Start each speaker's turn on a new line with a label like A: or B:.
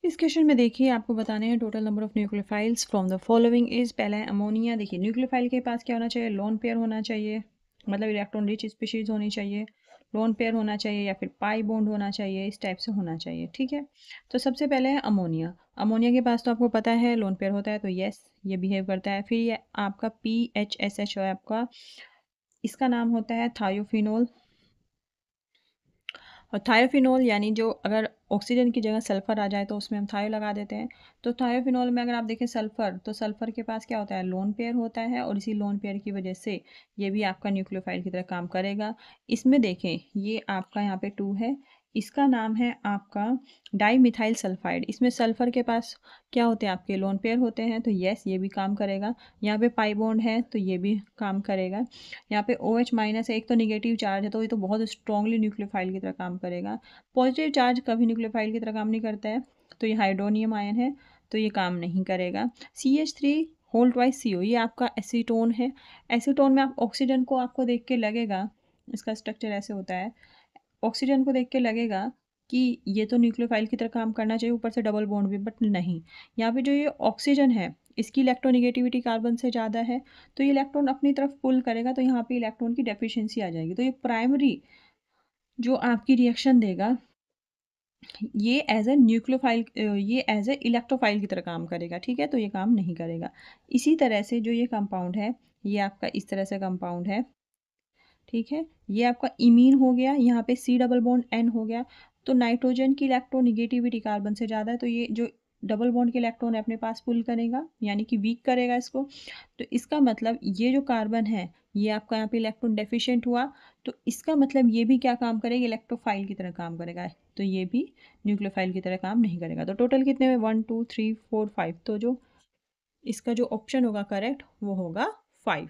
A: इस क्वेश्चन में देखिए आपको बताने हैं total number of nucleophiles from the following is. पहला है अमोनिया। देखिए न्यूक्लियोफाइल के पास क्या होना चाहिए, लोन पेयर होना चाहिए, मतलब इलेक्ट्रॉन रिच स्पीशीज होनी चाहिए, लोन पेयर होना चाहिए या फिर पाई बॉन्ड होना चाहिए, इस टाइप से होना चाहिए। ठीक है, तो सबसे पहले है अमोनिया। अमोनिया के पास तो आपको पता है लोन पेयर होता है, तो यस ये बिहेव करता है। फिर ये आपका PHSH है आपका, इसका नाम होता है थायोफिनोल। और थायोफिनोल यानी जो अगर ऑक्सीजन की जगह सल्फर आ जाए तो उसमें हम थायो लगा देते हैं। तो थायोफिनोल में अगर आप देखें सल्फर, तो सल्फर के पास क्या होता है, लोन पेयर होता है, और इसी लोन पेयर की वजह से ये भी आपका न्यूक्लियोफाइल की तरह काम करेगा। इसमें देखें ये आपका यहाँ पे 2 है, इसका नाम है आपका डाई मिथाइल सल्फाइड। इसमें सल्फर के पास क्या होते हैं, आपके लोन पेयर होते हैं, तो यस ये भी काम करेगा। यहाँ पे पाई बॉन्ड है तो ये भी काम करेगा। यहाँ पे OH माइनस है, एक तो निगेटिव चार्ज है तो ये तो बहुत स्ट्रांगली न्यूक्लियोफाइल की तरह काम करेगा। पॉजिटिव चार्ज कभी न्यूक्लियोफाइल की तरह काम नहीं करता है, तो ये हाइड्रोनियम आयन है, तो ये काम नहीं करेगा। CH3 होल ट्वाइस CO, ये आपका एसीटोन है। एसीटोन में आप ऑक्सीजन को आपको देख के लगेगा, इसका स्ट्रक्चर ऐसे होता है, ऑक्सीजन को देख के लगेगा कि ये तो न्यूक्लियोफाइल की तरह काम करना चाहिए, ऊपर से डबल बॉन्ड भी, बट नहीं। यहाँ पे जो ये ऑक्सीजन है इसकी इलेक्ट्रोनिगेटिविटी कार्बन से ज़्यादा है, तो ये इलेक्ट्रॉन अपनी तरफ पुल करेगा, तो यहाँ पे इलेक्ट्रॉन की डेफिशिएंसी आ जाएगी। तो ये प्राइमरी जो आपकी रिएक्शन देगा ये एज ए न्यूक्लियोफाइल, ये एज ए इलेक्ट्रोफाइल की तरह काम करेगा। ठीक है, तो ये काम नहीं करेगा। इसी तरह से जो ये कंपाउंड है, ये आपका इस तरह से कंपाउंड है। ठीक है, ये आपका इमीन हो गया, यहाँ पे C डबल बॉन्ड N हो गया। तो नाइट्रोजन की इलेक्ट्रोनिगेटिविटी कार्बन से ज़्यादा है, तो ये जो डबल बॉन्ड के इलेक्ट्रॉन है अपने पास पुल करेगा, यानी कि वीक करेगा इसको। तो इसका मतलब ये जो कार्बन है ये आपका यहाँ पे इलेक्ट्रॉन डेफिशिएंट हुआ, तो इसका मतलब ये भी क्या काम करेगा, इलेक्ट्रोफाइल की तरह काम करेगा, तो ये भी न्यूक्लियोफाइल की तरह काम नहीं करेगा। तो टोटल कितने में, 1 2 3 4 5, तो जो इसका जो ऑप्शन होगा करेक्ट वो होगा 5।